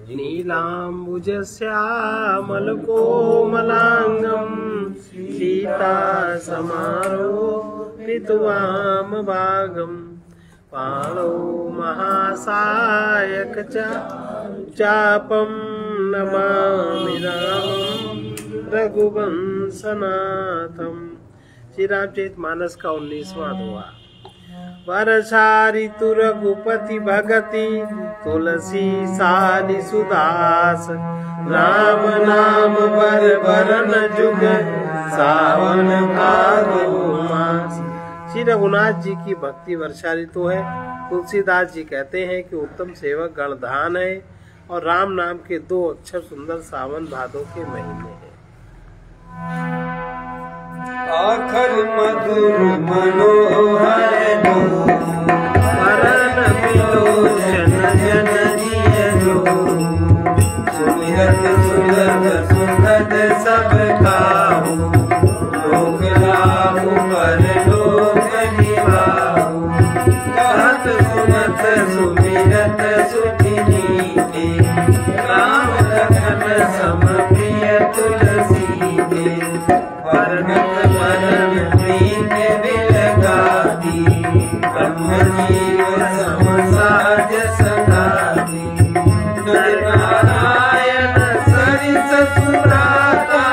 नीलाम्बुजश्यामलकोमलाङ्गं सीतासमारोपितवामभागं पाणौ महासायक चापं नमामि रामं रघुवंशनाथम। श्री रामचरितमानस का 19वां दोहा। वर्षा ऋतु रघुपति भगति तुलसी सानि सुदास, राम नाम बर बरन जुग सावन भादो मास। श्री रघुनाथ जी की भक्ति वर्षा ऋतु है। तुलसीदास जी कहते हैं कि उत्तम सेवक गणधान है और राम नाम के 2 अक्षर सुंदर सावन भादो के महीने हैं। आखर मधुर मनोहर वरण विलोचन जननीय जो, सुमिरत सुलभ सुखद सब काहू, लोक लाभु पर लोक निभाहु। कहत सुनत सुमिरत सुखी नीके, राम लखन सम प्रिय तुलसी के। वर्णत परम प्रीत बिलगाती, ब्रह्म जीव सम साज सगाती। नर नारायण सरिस सुराता,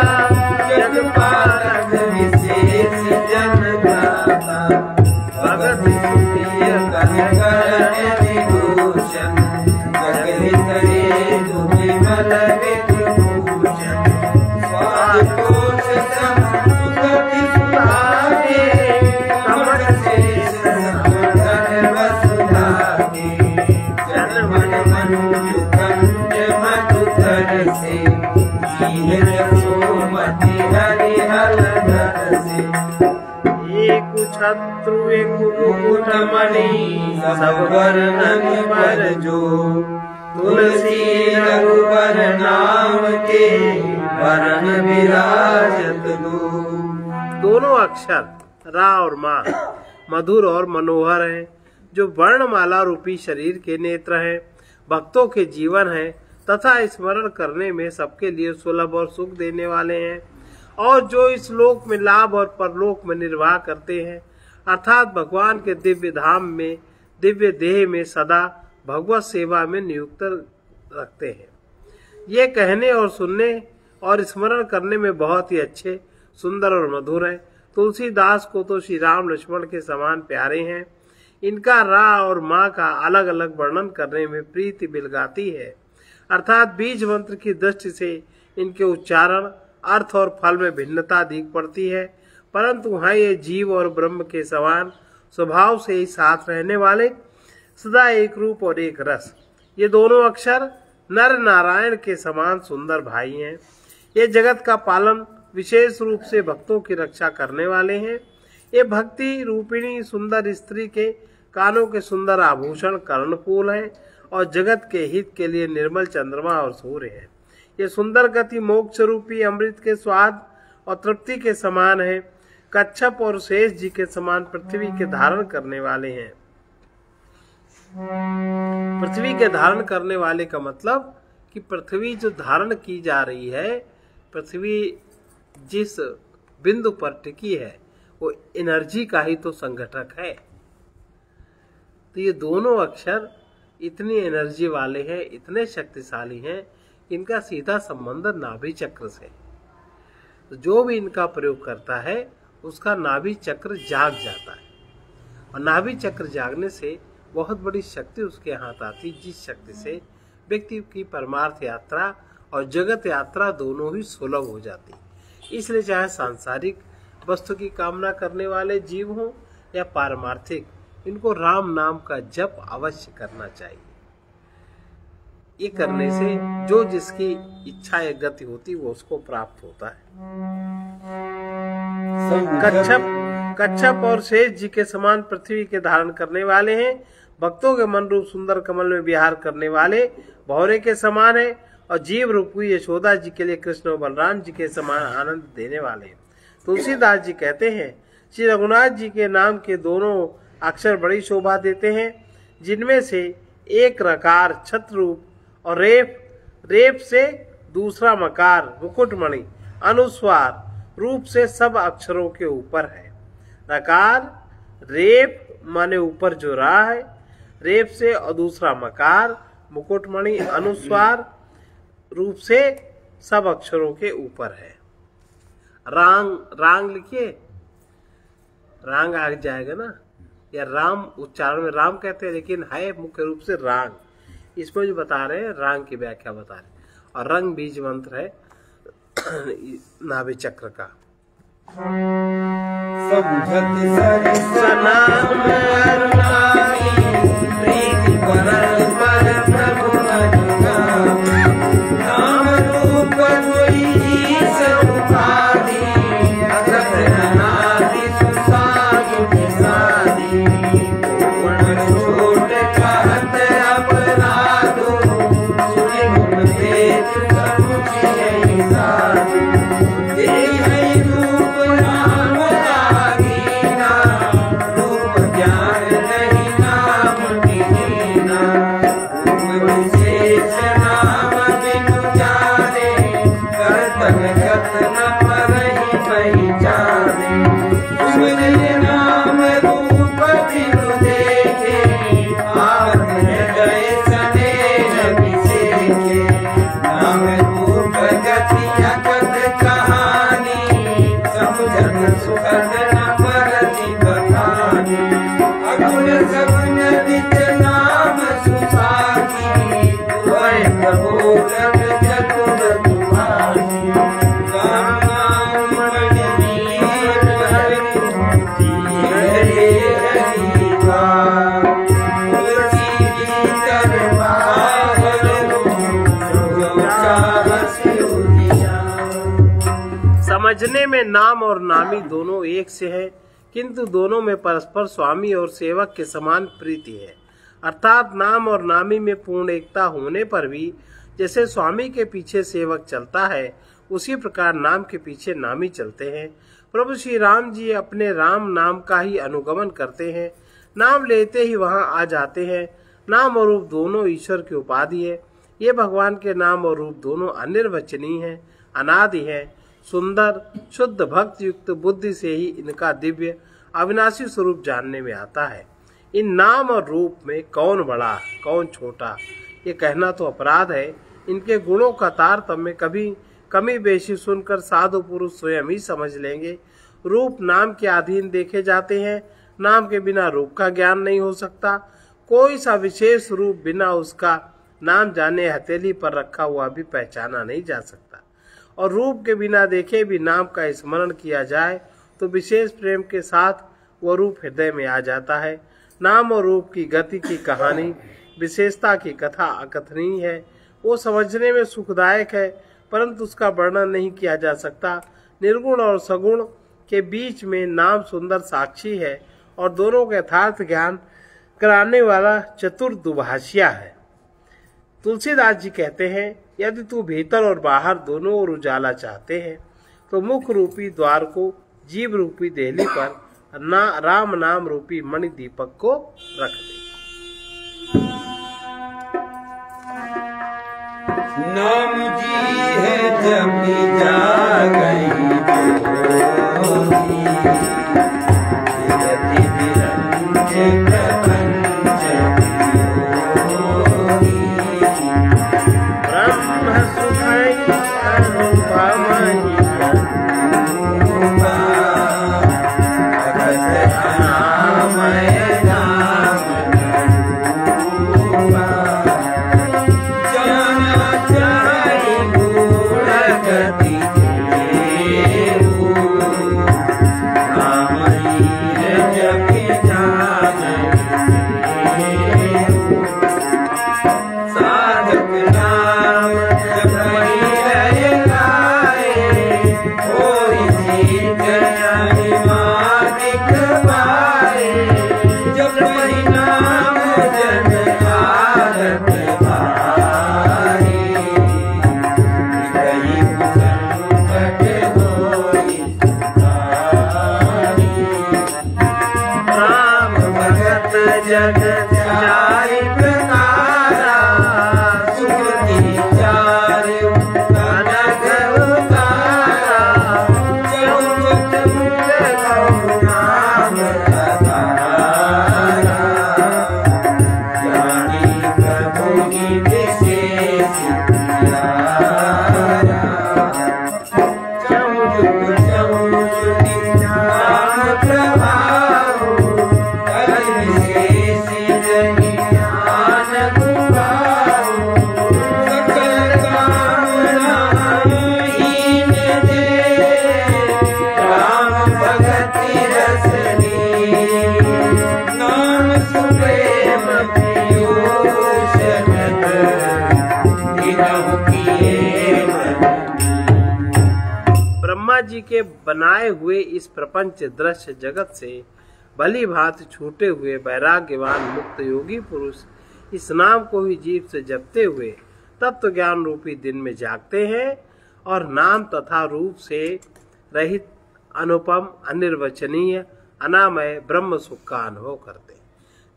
जग पालक विशेष जन गाता। भगत सुप्रिय कर करण विभूषण, जग हित हेतु विमल विभूषण। स्वाद कोश सम सुगति सुहागे, कमल शेष समदल वसुधागे। जन मन मंजु कंज मधुकर से, जीव यशोमति हरिहर धर से। एक छत्रु एक मुकुटमणि, सब वर्णन पर जो। तुलसी रघुबर नाम के, वरण विराजत लो। दोनों अक्षर रा और माँ मधुर और मनोहर हैं, जो वर्णमाला रूपी शरीर के नेत्र हैं, भक्तों के जीवन हैं तथा स्मरण करने में सबके लिए सुलभ और सुख देने वाले हैं, और जो इस लोक में लाभ और परलोक में निर्वाह करते हैं, अर्थात भगवान के दिव्य धाम में दिव्य देह में सदा भगवत सेवा में नियुक्त रखते हैं। ये कहने और सुनने और स्मरण करने में बहुत ही अच्छे, सुंदर और मधुर हैं। तुलसीदास को तो श्री राम लक्ष्मण के समान प्यारे हैं। इनका रा और माँ का अलग अलग वर्णन करने में प्रीति बिलगाती है, अर्थात बीज मंत्र की दृष्टि से इनके उच्चारण, अर्थ और फल में भिन्नता दिख पड़ती है, परंतु वहाँ ये जीव और ब्रह्म के समान स्वभाव से ही साथ रहने वाले, सदा एक रूप और एक रस। ये दोनों अक्षर नर नारायण के समान सुंदर भाई हैं। ये जगत का पालन विशेष रूप से भक्तों की रक्षा करने वाले हैं। ये भक्ति रूपिणी सुंदर स्त्री के कानों के सुंदर आभूषण कर्णफूल हैं और जगत के हित के लिए निर्मल चंद्रमा और सूर्य है। ये सुंदर गति मोक्ष रूपी अमृत के स्वाद और तृप्ति के समान है। कच्छप और शेष जी के समान पृथ्वी के धारण करने वाले हैं। पृथ्वी के धारण करने वाले का मतलब कि पृथ्वी जो धारण की जा रही है, पृथ्वी जिस बिंदु पर टिकी है, वो एनर्जी का ही तो संघटक है। तो ये दोनों अक्षर इतनी एनर्जी वाले हैं, इतने शक्तिशाली हैं, इनका सीधा संबंध नाभि चक्र से। तो जो भी इनका प्रयोग करता है उसका नाभि चक्र जाग जाता है, और नाभि चक्र जागने से बहुत बड़ी शक्ति उसके हाथ आती, जिस शक्ति से व्यक्ति की परमार्थ यात्रा और जगत यात्रा दोनों ही सुलभ हो जाती। इसलिए चाहे सांसारिक वस्तु की कामना करने वाले जीव हों या पारमार्थिक, इनको राम नाम का जप अवश्य करना चाहिए। ये करने से जो जिसकी इच्छा या गति होती वो उसको प्राप्त होता है। कच्छप और शेष जी के समान पृथ्वी के धारण करने वाले हैं। भक्तों के मन रूप सुंदर कमल में विहार करने वाले भौरे के समान है, और जीव रूप यशोदा जी के लिए कृष्ण और बलराम जी के समान आनंद देने वाले हैं। तुलसीदास जी कहते हैं, श्री रघुनाथ जी के नाम के दोनों अक्षर बड़ी शोभा देते हैं, जिनमें से एक रकार छत्र रूप और रेफ रेप से दूसरा मकार मुकुटमणि अनुस्वार रूप से सब अक्षरों के ऊपर है। रकार रेप माने ऊपर जो रहा है, रेप से, और दूसरा मकार मुकुटमणि अनुस्वार रूप से सब अक्षरों के ऊपर है। रांग, रांग लिखिए, रांग आ जाएगा ना, या राम उच्चारण में राम कहते हैं लेकिन है मुख्य रूप से रांग। इसमें जो बता रहे हैं रांग की व्याख्या बता रहे हैं। और रंग बीज मंत्र है नाभि चक्र का। समझत सनाम अरुणाई, प्रीति परल पर प्रभु अनुगामी। नाम रूप कोई ईश उपाधि, अगत अनादि सुसाधु निसाधि। गुण छोट कहत अपराधो, सुनि गुण भेद समुझिए साधु। देहि रूप नाम लागीना, रूप ज्ञान नहीं नाम कीना। रूप विशेष नाम बिनु जाने, कर्तन गत न परहि पहचाने। सुमिरे नाम रूप बिनु देखे, आवत हृदय स्नेह विशेखे। नाम रूप गति अगत कहानी, समुझत सुखद न परति बखानी। अगुण सगुण नित नाम सुसाकी, दुहै प्रभु रग चतुर तुम्हारी। राम नाम बड़ मीठ हरि, हरि हरि द्वार। तुलसी भीतर बाहर जो चाहसि उजियार। समझने में नाम और नामी दोनों एक से है, किंतु दोनों में परस्पर स्वामी और सेवक के समान प्रीति है। अर्थात नाम और नामी में पूर्ण एकता होने पर भी जैसे स्वामी के पीछे सेवक चलता है, उसी प्रकार नाम के पीछे नामी चलते हैं। प्रभु श्री राम जी अपने राम नाम का ही अनुगमन करते हैं, नाम लेते ही वहां आ जाते हैं। नाम और रूप दोनों ईश्वर की उपाधि है। ये भगवान के नाम और रूप दोनों अनिर्वचनीय हैं, अनादि हैं, सुंदर शुद्ध भक्त युक्त बुद्धि से ही इनका दिव्य अविनाशी स्वरूप जानने में आता है। इन नाम और रूप में कौन बड़ा कौन छोटा ये कहना तो अपराध है। इनके गुणों का तारतम्य कभी कमी बेशी सुनकर साधु पुरुष स्वयं ही समझ लेंगे। रूप नाम के अधीन देखे जाते हैं, नाम के बिना रूप का ज्ञान नहीं हो सकता। कोई सा विशेष रूप बिना उसका नाम जाने हथेली पर रखा हुआ भी पहचाना नहीं जा सकता। और रूप के बिना देखे भी नाम का स्मरण किया जाए तो विशेष प्रेम के साथ वह रूप हृदय में आ जाता है। नाम और रूप की गति की कहानी, विशेषता की कथा अकथनीय है। वो समझने में सुखदायक है, परंतु उसका वर्णन नहीं किया जा सकता। निर्गुण और सगुण के बीच में नाम सुंदर साक्षी है और दोनों का यथार्थ ज्ञान कराने वाला चतुर दुभाषिया है। तुलसीदास जी कहते हैं, यदि तू भीतर और बाहर दोनों ओर उजाला चाहते हैं तो मुख रूपी द्वार को जीव रूपी देहली पर राम नाम रूपी मणि दीपक को रख दे। नाम जी है जपी जा गई विरति विरंज प्रपंच ब्रह्म सुधई अनुपमहि जपी जा विशेष जी के बनाए हुए इस प्रपंच दृश्य जगत से भली भांति छूटे हुए वैराग्यवान मुक्त योगी पुरुष इस नाम को ही जीव से जपते हुए तत्व ज्ञान रूपी दिन में जागते हैं और नाम तथा रूप से रहित अनुपम अनिर्वचनीय अनामय ब्रह्म सुख का अनुभव करते हैं।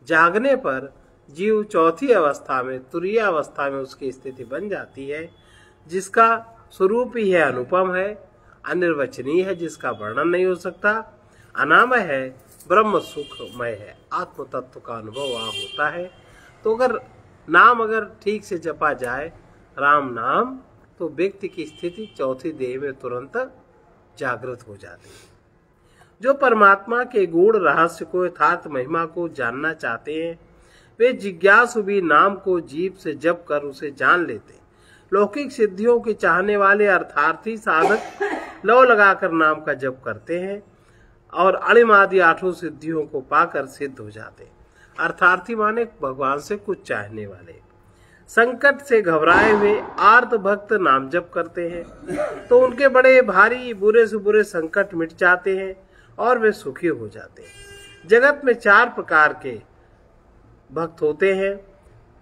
जागने पर जीव चौथी अवस्था में तुरीय अवस्था में उसकी स्थिति बन जाती है, जिसका स्वरूप ही है अनुपम है, अनिर्वचनीय है, जिसका वर्णन नहीं हो सकता, अनामय है, ब्रह्म सुखमय है, आत्म तत्व का अनुभव वहाँ होता है। तो अगर ठीक से जपा जाए राम नाम, तो व्यक्ति की स्थिति चौथी देह में तुरंत जागृत हो जाती है। जो परमात्मा के गूढ़ रहस्य को यथार्थ महिमा को जानना चाहते हैं, वे जिज्ञासु भी नाम को जीभ से जप कर उसे जान लेते। लौकिक सिद्धियों के चाहने वाले अर्थार्थी साधक लौ लगाकर नाम का जप करते हैं और अणिम आदि 8 सिद्धियों को पाकर सिद्ध हो जाते। अर्थार्थी माने भगवान से कुछ चाहने वाले। संकट से घबराए हुए आर्त भक्त नाम जप करते हैं तो उनके बड़े भारी बुरे से बुरे संकट मिट जाते हैं और वे सुखी हो जाते हैं। जगत में 4 प्रकार के भक्त होते हैं: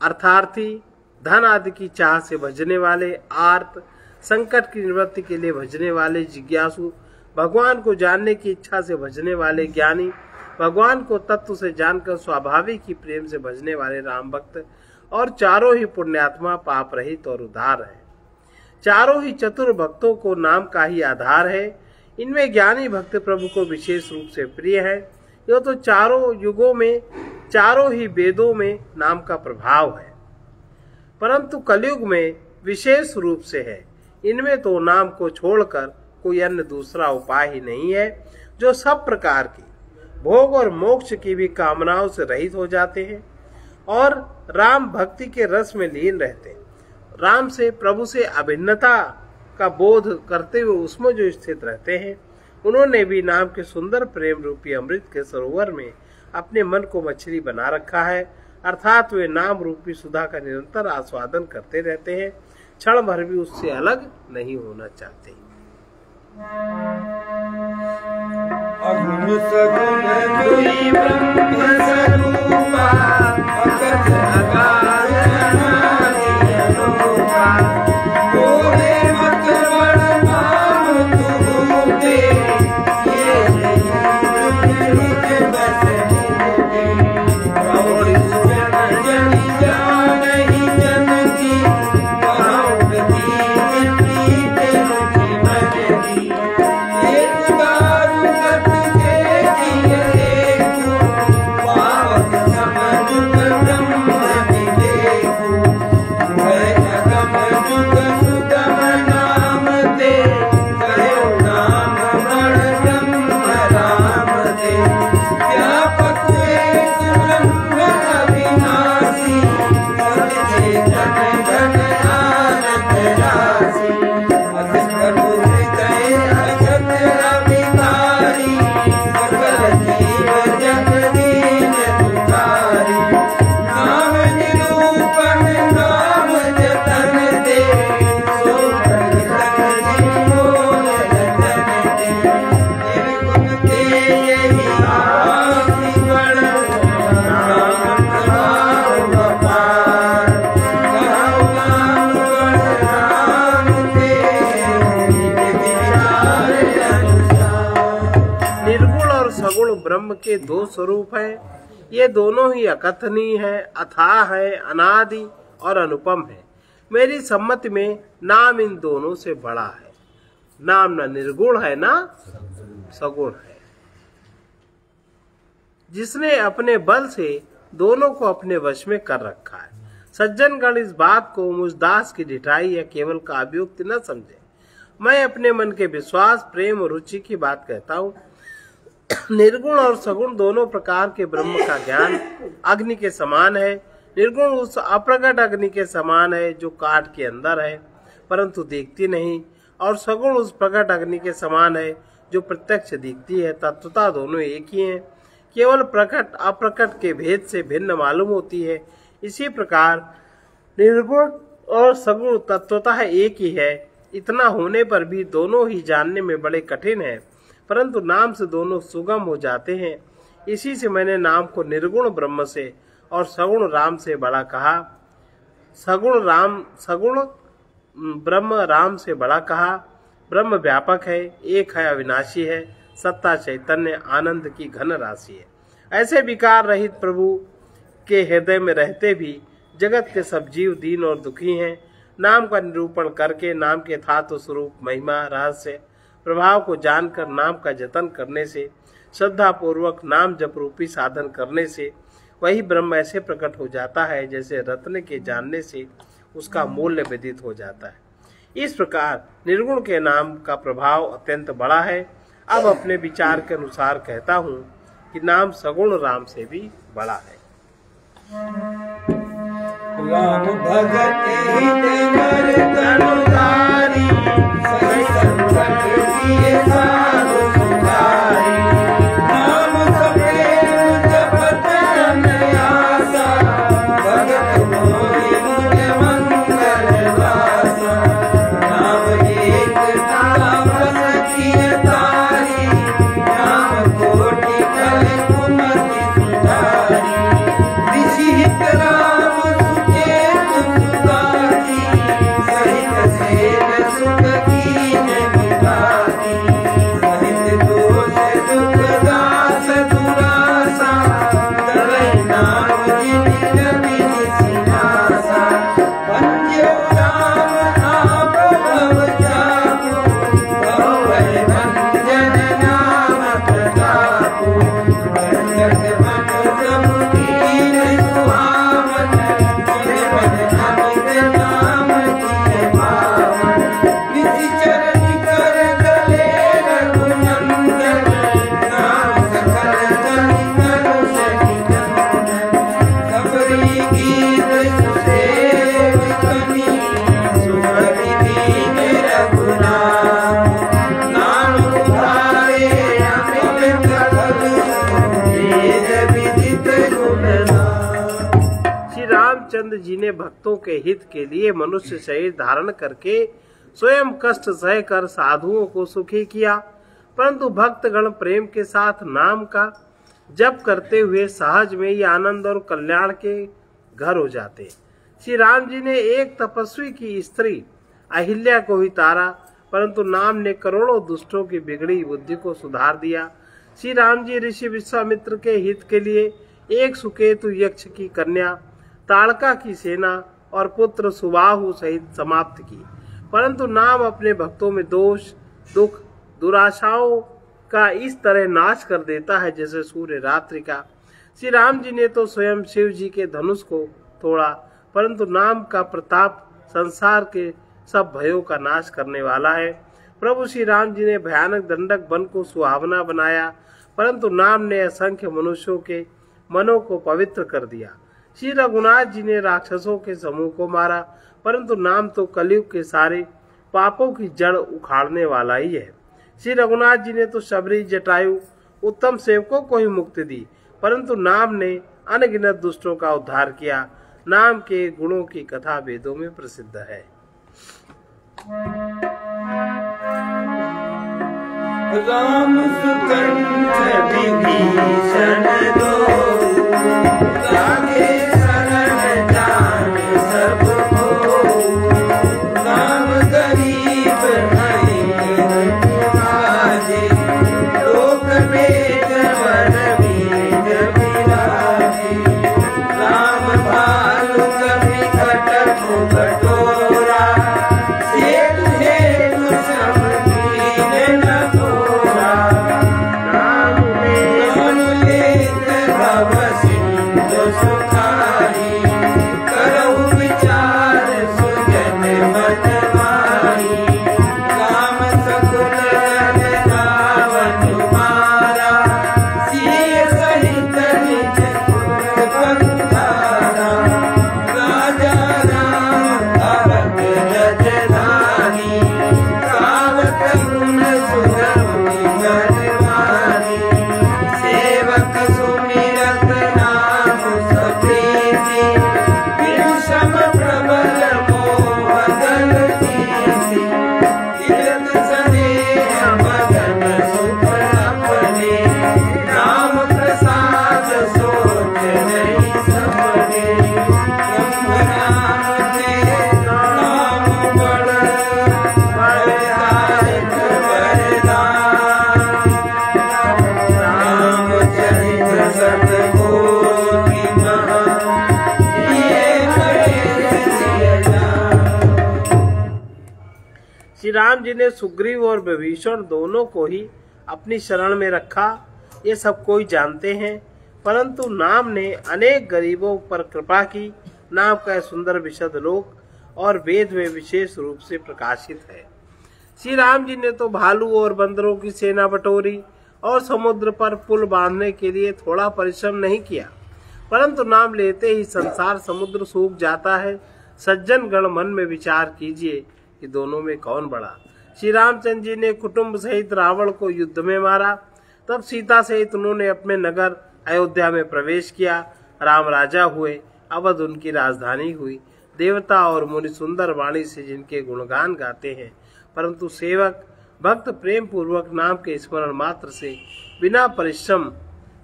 अर्थार्थी, धन आदि की चाह से भजने वाले आर्त, संकट की निवृत्ति के लिए भजने वाले जिज्ञासु, भगवान को जानने की इच्छा से भजने वाले ज्ञानी, भगवान को तत्व से जानकर स्वाभाविक ही प्रेम से भजने वाले राम भक्त, और चारों ही पुण्यात्मा पाप रहित और उदार है। चारों ही चतुर भक्तों को नाम का ही आधार है। इनमें ज्ञानी भक्त प्रभु को विशेष रूप से प्रिय है। यह तो चारों युगों में चारों ही वेदों में नाम का प्रभाव है, परंतु कलयुग में विशेष रूप से है। इनमें तो नाम को छोड़कर कोई अन्य दूसरा उपाय ही नहीं है, जो सब प्रकार की भोग और मोक्ष की भी कामनाओं से रहित हो जाते हैं और राम भक्ति के रस में लीन रहते हैं। राम से, प्रभु से अभिन्नता का बोध करते हुए उसमें जो स्थित रहते हैं, उन्होंने भी नाम के सुंदर प्रेम रूपी अमृत के सरोवर में अपने मन को मछली बना रखा है, अर्थात वे नाम रूपी सुधा का निरंतर आस्वादन करते रहते हैं, क्षण भर भी उससे अलग नहीं होना चाहते। अगुण सगुण दुई ब्रह्म स्वरूपा, अकथ अगाध अनादि अनूपा, बोले मत बड़ नाम तूते, ये निज बस मुझे, और जन जन जानहि जन की, ब्रह्म के 2 स्वरूप हैं। ये दोनों ही अकथनीय है, अथाह है, अनादि और अनुपम है। मेरी सम्मति में नाम इन दोनों से बड़ा है। नाम न निर्गुण है ना सगुण है। जिसने अपने बल से दोनों को अपने वश में कर रखा है, सज्जनगण इस बात को मुझ दास की ढिठाई या केवल काव्योक्ति न समझे। मैं अपने मन के विश्वास, प्रेम और रुचि की बात कहता हूँ। निर्गुण और सगुण दोनों प्रकार के ब्रह्म का ज्ञान अग्नि के समान है। निर्गुण उस अप्रगट अग्नि के समान है जो काठ के अंदर है परंतु दिखती नहीं, और सगुण उस प्रकट अग्नि के समान है जो प्रत्यक्ष दिखती है। तत्वता दोनों एक ही हैं, केवल प्रकट अप्रकट के भेद से भिन्न मालूम होती है। इसी प्रकार निर्गुण और सगुण तत्वता एक ही है। इतना होने पर भी दोनों ही जानने में बड़े कठिन है, परंतु नाम से दोनों सुगम हो जाते हैं। इसी से मैंने नाम को निर्गुण ब्रह्म से और सगुण राम से बड़ा कहा। सगुण ब्रह्म राम से बड़ा कहा। ब्रह्म व्यापक है, एक है, अविनाशी है, सत्ता, चैतन्य, आनंद की घन राशि है। ऐसे विकार रहित प्रभु के हृदय में रहते भी जगत के सब जीव दीन और दुखी हैं। नाम का निरूपण करके नाम के यथार्थ स्वरूप, महिमा, रहस्य, प्रभाव को जानकर नाम का जतन करने से, श्रद्धा पूर्वक नाम जप रूपी साधन करने से वही ब्रह्म ऐसे प्रकट हो जाता है जैसे रत्न के जानने से उसका मूल्य विदित हो जाता है। इस प्रकार निर्गुण के नाम का प्रभाव अत्यंत बड़ा है। अब अपने विचार के अनुसार कहता हूँ कि नाम सगुण राम से भी बड़ा है। राम भगत हित नर तनुधारी, सही संकट किए साधु सुधारी। नाम सप्रेम जपत अनयासा, भगत मोहि मुझ मंगल वासा। नाम एक तापस किए तारी, नाम कोटि कल कुमति सुधारी। ऋषि हित राम सुचेत सुगाती, सहित सेव सुख कीन विगाती। सहित दोष दुख दास दुरासा, तरई नाम जिन जपि निसिनासा। पंजो राम आप भव जाको, भव भंजन नाम प्रतापो। जग मन प्रभु कीन सुहावन, जीवन अमित नाम किए पावन। निधि चरण कर गले रघुनंदन, नाम सकल जन करुष निकंदन। सबरी गीत सुसेव कनि, सुमति दीन रघुनाथ। नाम उधारे अमित कल, वेद विदित गुण नाम। श्री रामचंद्र जी ने भक्तों के हित के लिए मनुष्य शरीर धारण करके स्वयं कष्ट सहकर साधुओं को सुखी किया, परंतु भक्तगण प्रेम के साथ नाम का जप करते हुए सहज में ही आनंद और कल्याण के घर हो जाते। श्री राम जी ने एक तपस्वी की स्त्री अहिल्या को ही तारा, परंतु नाम ने करोड़ों दुष्टों की बिगड़ी बुद्धि को सुधार दिया। श्री राम जी ऋषि विश्वामित्र के हित के लिए एक सुकेतु यक्ष की कन्या ताड़का की सेना और पुत्र सुबाहु सहित समाप्त की, परंतु नाम अपने भक्तों में दोष, दुख, दुराशाओं का इस तरह नाश कर देता है जैसे सूर्य रात्रि का। श्री राम जी ने तो स्वयं शिव जी के धनुष को तोड़ा, परंतु नाम का प्रताप संसार के सब भयों का नाश करने वाला है। प्रभु श्री राम जी ने भयानक दंडक वन को सुहावना बनाया, परंतु नाम ने असंख्य मनुष्यों के मनों को पवित्र कर दिया। श्री रघुनाथ जी ने राक्षसों के समूह को मारा, परंतु नाम तो कलयुग के सारे पापों की जड़ उखाड़ने वाला ही है। श्री रघुनाथ जी ने तो शबरी, जटायु, उत्तम सेवकों को ही मुक्ति दी, परंतु नाम ने अनगिनत दुष्टों का उद्धार किया। नाम के गुणों की कथा वेदों में प्रसिद्ध है। राम सुकंठ विभीषण दो, लागे शरण जाने सबको। नाम गरीब हरि निवाजे, लोक वेद वर वेद विराजे। राम भालु कपि कटक कटोरा, सेतु हेतु सब कीन न तोरा। नाम लेत भव सिंधु सुखारा, श्री राम जी ने सुग्रीव और विभीषण दोनों को ही अपनी शरण में रखा, ये सब कोई जानते हैं। परंतु नाम ने अनेक गरीबों पर कृपा की। नाम का सुंदर विशद लोक और वेद में विशेष रूप से प्रकाशित है। श्री राम जी ने तो भालू और बंदरों की सेना बटोरी और समुद्र पर पुल बांधने के लिए थोड़ा परिश्रम नहीं किया, परंतु नाम लेते ही संसार समुद्र सूख जाता है। सज्जन गण मन में विचार कीजिए कि दोनों में कौन बड़ा। श्री रामचंद्र जी ने कुटुंब सहित रावण को युद्ध में मारा, तब सीता सहित उन्होंने अपने नगर अयोध्या में प्रवेश किया। राम राजा हुए, अवध उनकी राजधानी हुई। देवता और मुनि सुंदर वाणी से जिनके गुणगान गाते हैं, परंतु सेवक भक्त प्रेम पूर्वक नाम के स्मरण मात्र से बिना परिश्रम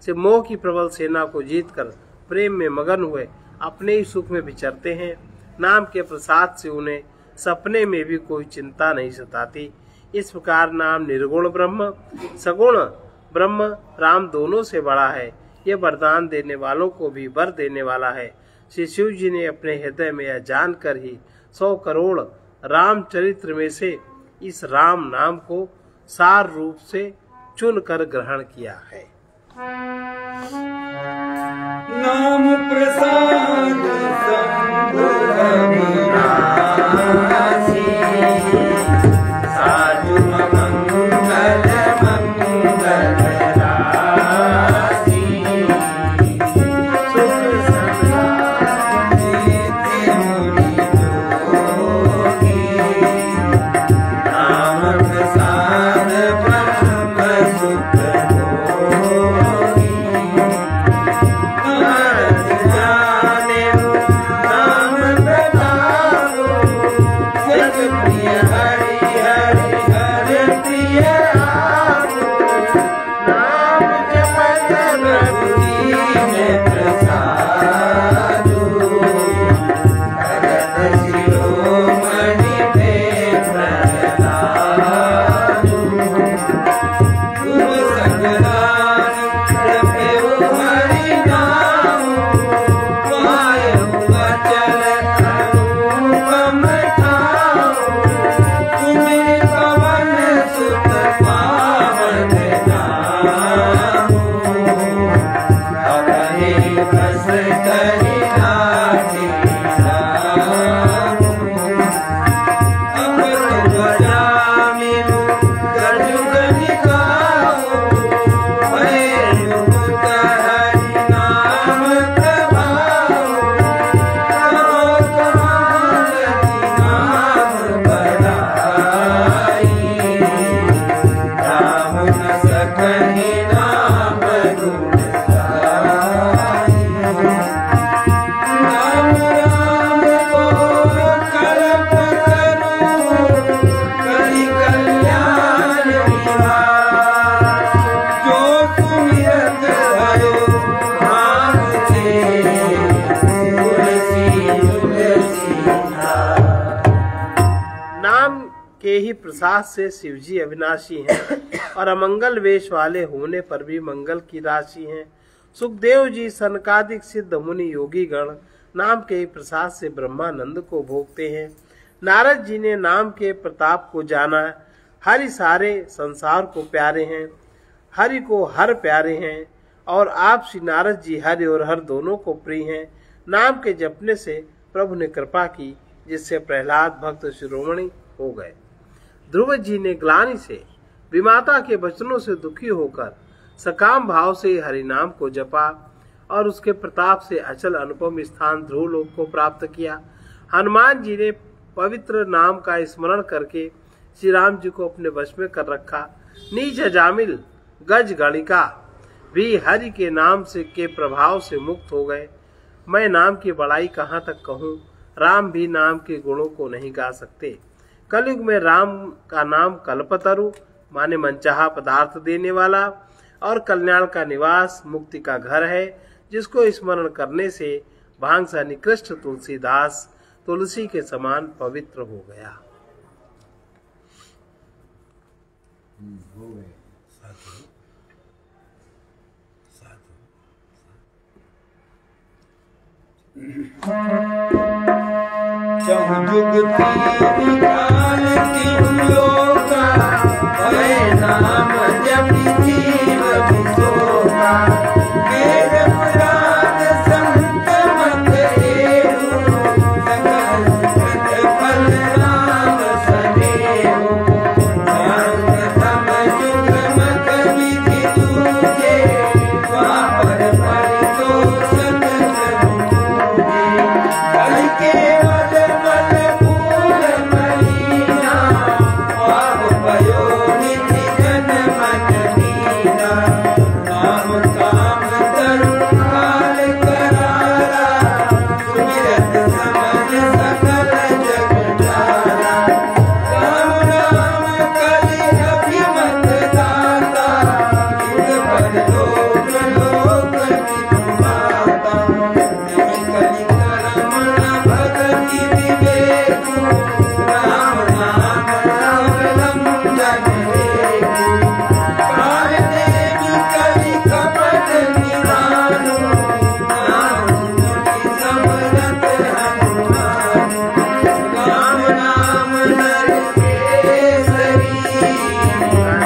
से मोह की प्रबल सेना को जीतकर प्रेम में मगन हुए अपने ही सुख में विचरते हैं। नाम के प्रसाद से उन्हें सपने में भी कोई चिंता नहीं सताती। इस प्रकार नाम निर्गुण ब्रह्म, सगुण ब्रह्म, राम दोनों से बड़ा है। ये वरदान देने वालों को भी वर देने वाला है। श्री शिव जी ने अपने हृदय में यह जानकर ही 100 करोड़ रामचरित्र में से इस राम नाम को सार रूप से चुनकर ग्रहण किया है। नाम प्रसाद शंभु अविनाशी, साधु मंगल मंगल राशि, सुख संसारी मुनि जोगी, नाम प्रसाद ब्रह्म सुख प्रसाद से शिवजी अविनाशी हैं और अमंगल वेश वाले होने पर भी मंगल की राशि हैं। सुखदेव जी सनकादिक सिद्ध मुनि योगी गण नाम के प्रसाद से ब्रह्मानंद को भोगते हैं। नारद जी ने नाम के प्रताप को जाना। हरि सारे संसार को प्यारे हैं, हरि को हर प्यारे हैं, और आप श्री नारद जी हरि और हर दोनों को प्रिय हैं। नाम के जपने से प्रभु ने कृपा की, जिससे प्रहलाद भक्त शिरोमणि हो गए। ध्रुव जी ने ग्लानि से विमाता के वचनों से दुखी होकर सकाम भाव से हरि नाम को जपा और उसके प्रताप से अचल अनुपम स्थान ध्रुव लोक को प्राप्त किया। हनुमान जी ने पवित्र नाम का स्मरण करके श्री राम जी को अपने वश में कर रखा। नीच जामिल गज गणिका भी हरि के नाम से के प्रभाव से मुक्त हो गए। मैं नाम की बड़ाई कहाँ तक कहूँ, राम भी नाम के गुणों को नहीं गा सकते। कलयुग में राम का नाम कल्पतरु माने मनचाहा पदार्थ देने वाला और कल्याण का निवास, मुक्ति का घर है, जिसको स्मरण करने से भांग सा निकृष्ट तुलसीदास तुलसी के समान पवित्र हो गया। चहु जुग तीन काल तीन लोका भय नाम जपि जीव विशोका वेद पुराण संत मत हेरु सकल सुकृत फल नाम सनेहु ध्यान प्रथम जुग मत विधि दूजे द्वापर परितोषक जनु पूजे कल के मल मल फूल मलीना पाप भयो निधि जन मन मीना नाम काम तरुण काल करारा सुमिरत समन सकल जग जारा राम नाम कलि अभिमत दाता युग पर लोक लोक विदुमाता नहीं कलि करमण भगति विवेकु राम नाम अवलंबन हेतु काल देवी कलि कपट निदानु नाम सुनि समरत हनुमान राम नाम नर केसरी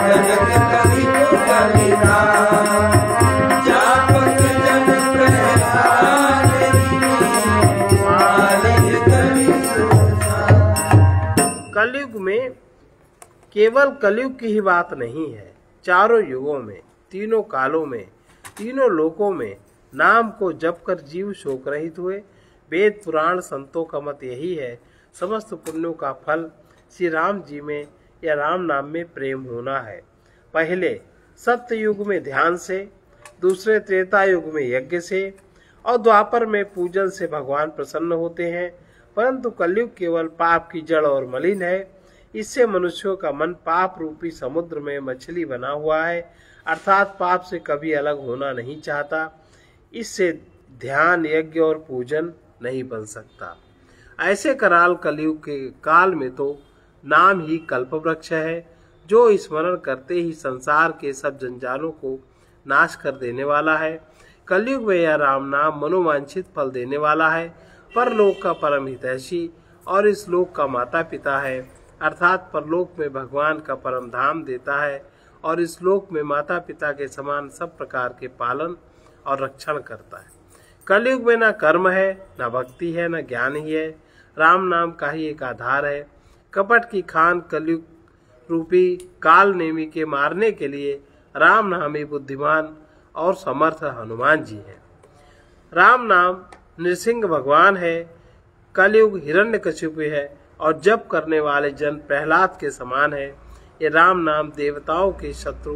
जनक कवि कलिदास जापक जन प्रहलाद मालिक कवि कलयुग में केवल कलयुग की ही बात नहीं है। चारों युगों में, तीनों कालों में, तीनों लोकों में नाम को जप कर जीव शोक रहित हुए। वेद पुराण संतों का मत यही है। समस्त पुण्यों का फल श्री राम जी में या राम नाम में प्रेम होना है। पहले सत्य युग में ध्यान से, दूसरे त्रेता युग में यज्ञ से और द्वापर में पूजन से भगवान प्रसन्न होते हैं। परंतु कलयुग केवल पाप की जड़ और मलिन है। इससे मनुष्यों का मन पाप रूपी समुद्र में मछली बना हुआ है, अर्थात पाप से कभी अलग होना नहीं चाहता। इससे ध्यान, यज्ञ और पूजन नहीं बन सकता। ऐसे कराल कलयुग के काल में तो नाम ही कल्प वृक्ष है, जो स्मरण करते ही संसार के सब जंजालों को नाश कर देने वाला है। कलयुग में यह राम नाम मनोवांछित फल देने वाला है, परलोक का परम हितैषी और इस लोक का माता पिता है, अर्थात परलोक में भगवान का परम धाम देता है और इस लोक में माता पिता के समान सब प्रकार के पालन और रक्षण करता है। कलयुग में न कर्म है, न भक्ति है, न ज्ञान ही है। राम नाम का ही एक आधार है। कपट की खान कलयुग रूपी काल नेमी के मारने के लिए राम नाम ही बुद्धिमान और समर्थ हनुमान जी है। राम नाम नृसिंह भगवान है। कलयुग हिरण्यकशिपु है और जप करने वाले जन प्रहलाद के समान है। ये राम नाम देवताओं के शत्रु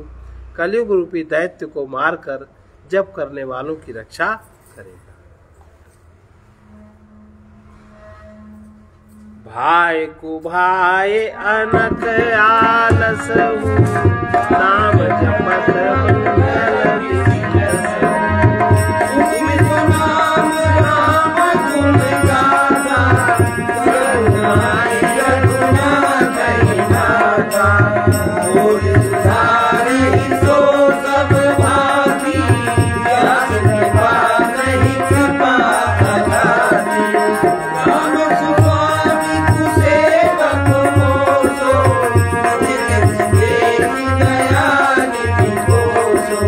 कलयुग रूपी दैत्य को मारकर जप करने वालों की रक्षा करेगा। भाई को भाई अनक आलस नाम जपत मंगल दिवस। सुमित नाम राम गुण गाथा करुणाई करुणा कहि नाथा होय सुधारि सो सब भांति व्यास कृपा नहीं कृपा अगाधि राम सुस्वामी कुसेवक मोसो निज निज देखि दया निधि कोसो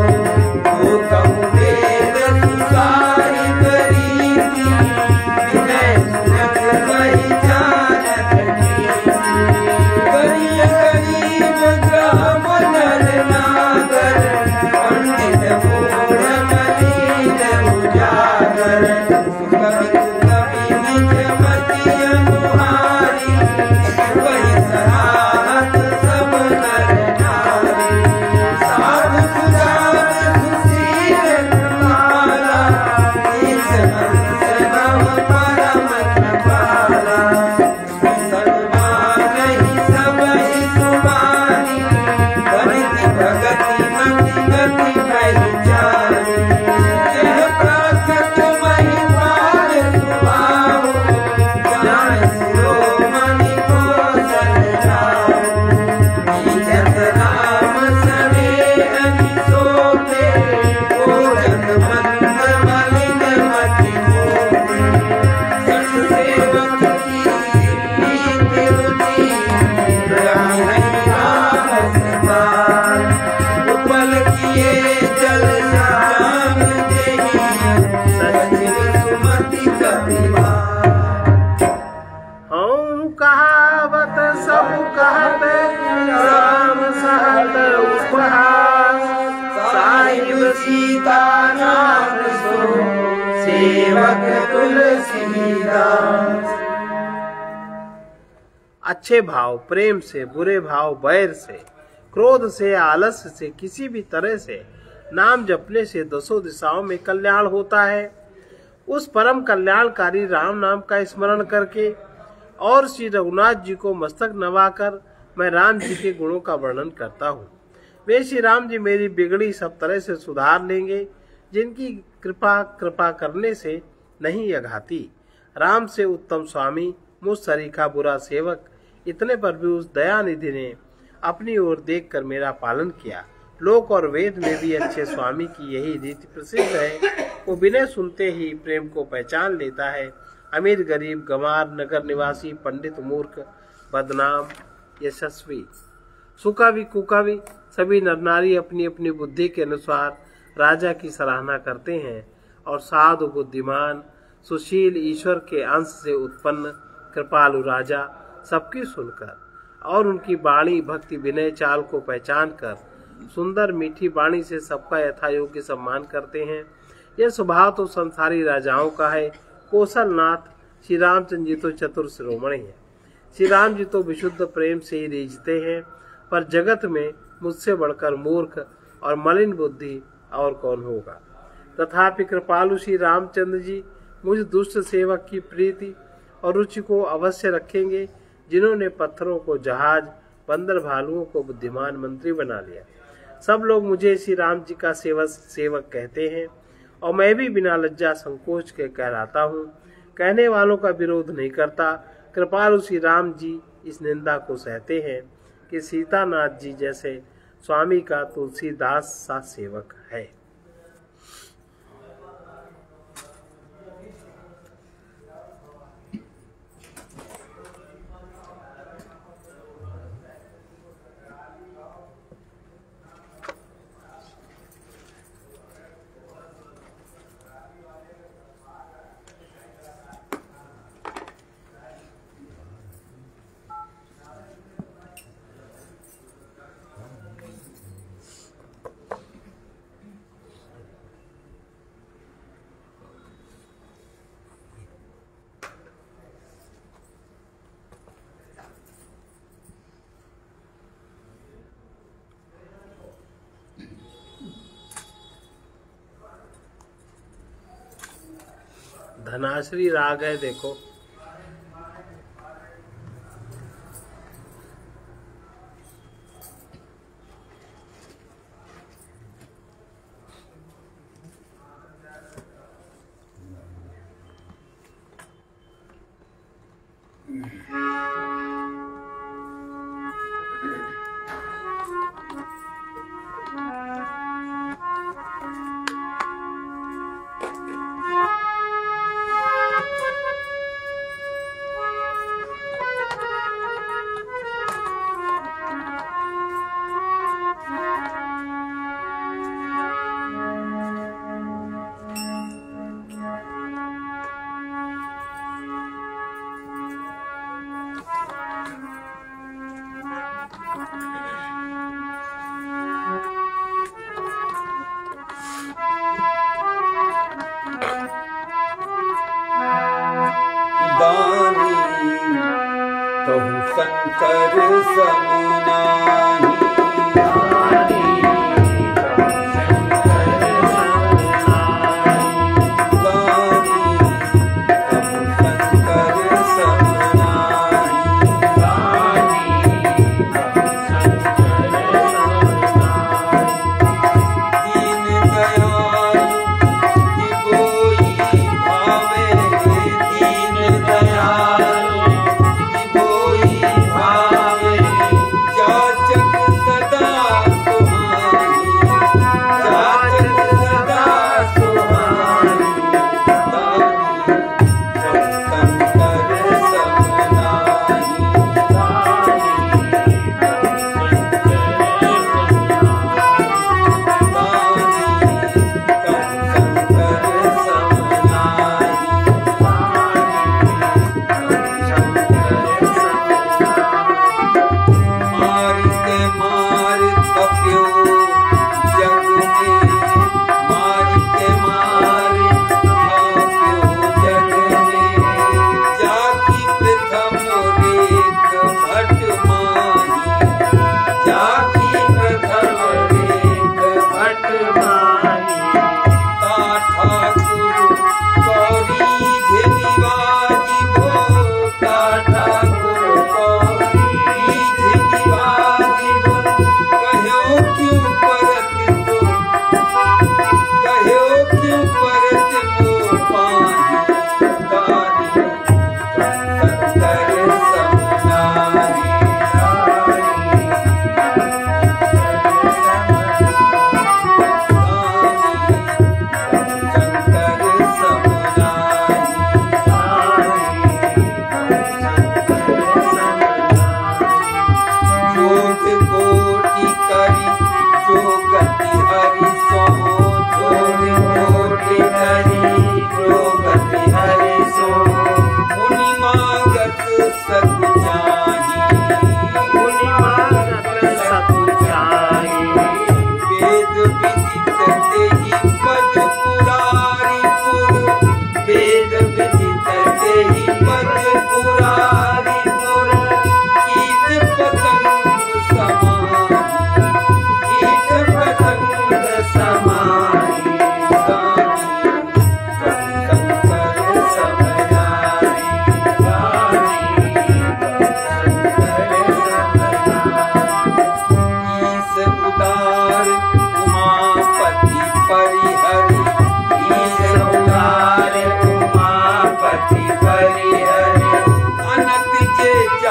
कहावत सब कहते राम सहत उपहास। साहिब सीता नाम सो सेवक तुलसीदास। अच्छे भाव प्रेम से, बुरे भाव बैर से, क्रोध से, आलस्य से, किसी भी तरह से नाम जपने से दसों दिशाओं में कल्याण होता है। उस परम कल्याणकारी राम नाम का स्मरण करके और श्री रघुनाथ जी को मस्तक नवाकर मैं राम जी के गुणों का वर्णन करता हूँ। वे श्री राम जी मेरी बिगड़ी सब तरह से सुधार लेंगे, जिनकी कृपा करने से नहीं अघाती। राम से उत्तम स्वामी, मुझ सरीखा बुरा सेवक, इतने पर भी उस दयानिधि ने अपनी ओर देखकर मेरा पालन किया। लोक और वेद में भी अच्छे स्वामी की यही रीति प्रसिद्ध है। वो बिना सुनते ही प्रेम को पहचान लेता है। अमीर गरीब, गंवार, नगर निवासी, पंडित मूर्ख, बदनाम यशस्वी, सुकावी कुकावी, सभी नर नारी अपनी अपनी बुद्धि के अनुसार राजा की सराहना करते हैं। और साधु, बुद्धिमान, सुशील, ईश्वर के अंश से उत्पन्न कृपालु राजा सबकी सुनकर और उनकी वाणी भक्ति विनय चाल को पहचान कर सुंदर मीठी वाणी से सबका यथायोग्य सम्मान करते हैं। यह स्वभाव तो संसारी राजाओं का है। कौशलनाथ श्री रामचंद्र जी तो चतुर शिरोमणि है। श्री राम जी तो विशुद्ध प्रेम से ही रीझते हैं, पर जगत में मुझसे बढ़कर मूर्ख और मलिन बुद्धि और कौन होगा। तथापि कृपालु श्री रामचंद्र जी मुझ दुष्ट सेवक की प्रीति और रुचि को अवश्य रखेंगे, जिन्होंने पत्थरों को जहाज, बंदर भालुओं को बुद्धिमान मंत्री बना लिया। सब लोग मुझे श्री राम जी का सेवक कहते हैं और मैं भी बिना लज्जा संकोच के कहलाता हूँ। कहने वालों का विरोध नहीं करता। कृपालु श्री राम जी इस निंदा को सहते हैं कि सीतानाथ जी जैसे स्वामी का तुलसीदास सा सेवक है। धनाश्री राग है, देखो। शंकर समनाहि Jack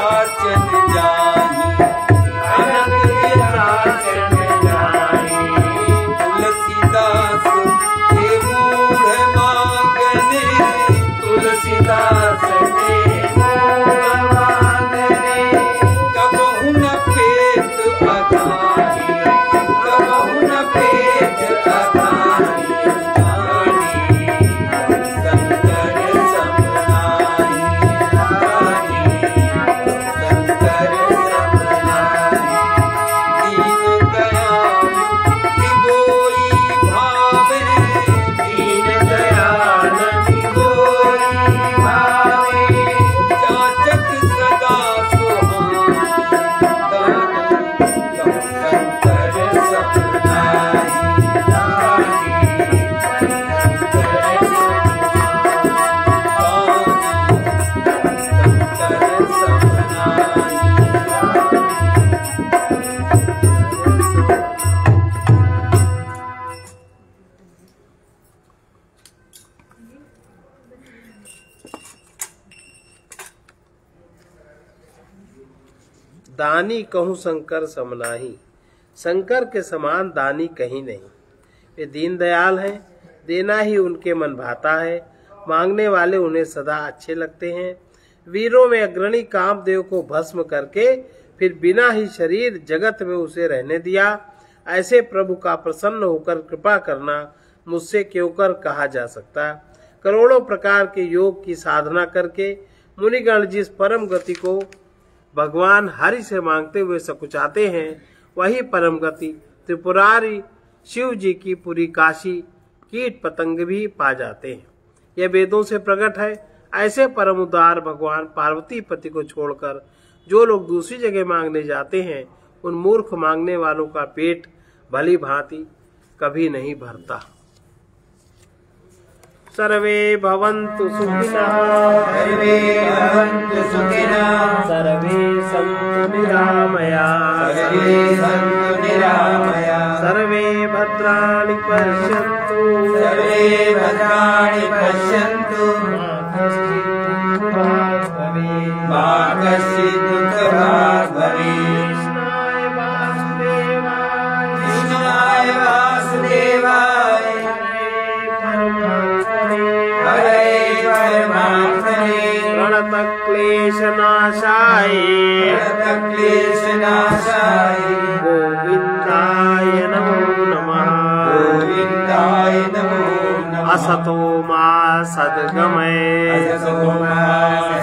विराचन जानी, अनंत विराचन जानी। तुलसीदास के मूढ़ मांगने, तुलसीदास के मूढ़ मांगने, कबहु न पेट अघानी, कबहु न पेट अघानी। शंकर समनाई, शंकर समनाई। दीन दयाल तिबोई भावे, दीन दयाल तिबोई भावे, जाचक सदा सुहानी। शंकर समनाई, शंकर समनाई। दानी कहूँ शंकर समनाही, शंकर के समान दानी कहीं नहीं। वे दीन दयाल हैं, देना ही उनके मन भाता है, मांगने वाले उन्हें सदा अच्छे लगते हैं। वीरों में अग्रणी कामदेव को भस्म करके फिर बिना ही शरीर जगत में उसे रहने दिया। ऐसे प्रभु का प्रसन्न होकर कृपा करना मुझसे क्यों कर कहा जा सकता। करोड़ों प्रकार के योग की साधना करके मुनिगण जिस परम गति को भगवान हरि से मांगते हुए सकुचाते हैं, वही परम गति त्रिपुरारी शिव जी की पूरी काशी कीट पतंग भी पा जाते हैं। यह वेदों से प्रकट है। ऐसे परम उदार भगवान पार्वती पति को छोड़कर जो लोग दूसरी जगह मांगने जाते हैं, उन मूर्ख मांगने वालों का पेट भली भांति कभी नहीं भरता। सर्वे भवन्तु सुखिनः, सर्वे भवन्तु सुखिनः, सर्वे सन्तु निरामयाः, सर्वे सन्तु निरामयाः, सर्वे भद्राणि पश्यन्तु, सर्वे भद्राणि पश्यन्तु, मा कश्चित् दुःखभाग् भवेत्। कृष्णाय वासुदेवाय, हरे परमात्मने, प्रणतक्लेशनाशाय, प्रणतक्लेशनाशाय, गोविन्दाय नमो नमः। गोविन्दाय नमो नमः। असतो मा सद्गमय, असतो मा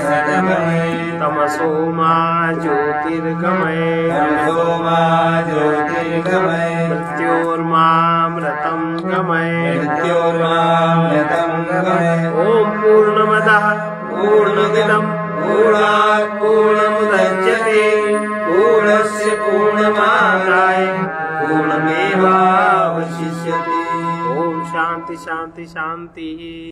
सद्गमय, तमसो मा ज्योतिर्गमय, तमसो मा ज्योतिर्गमय, मृत्योर्मामृतं गमय, मृत्योर्मामृतं गमय। ॐ पूर्णमदः पूर्णमिदं पूर्णात् पूर्णमुदच्यते, पूर्णस्य पूर्णमादाय पूर्णमेवावशिष्यते। ॐ शान्ति शान्ति शान्तिः।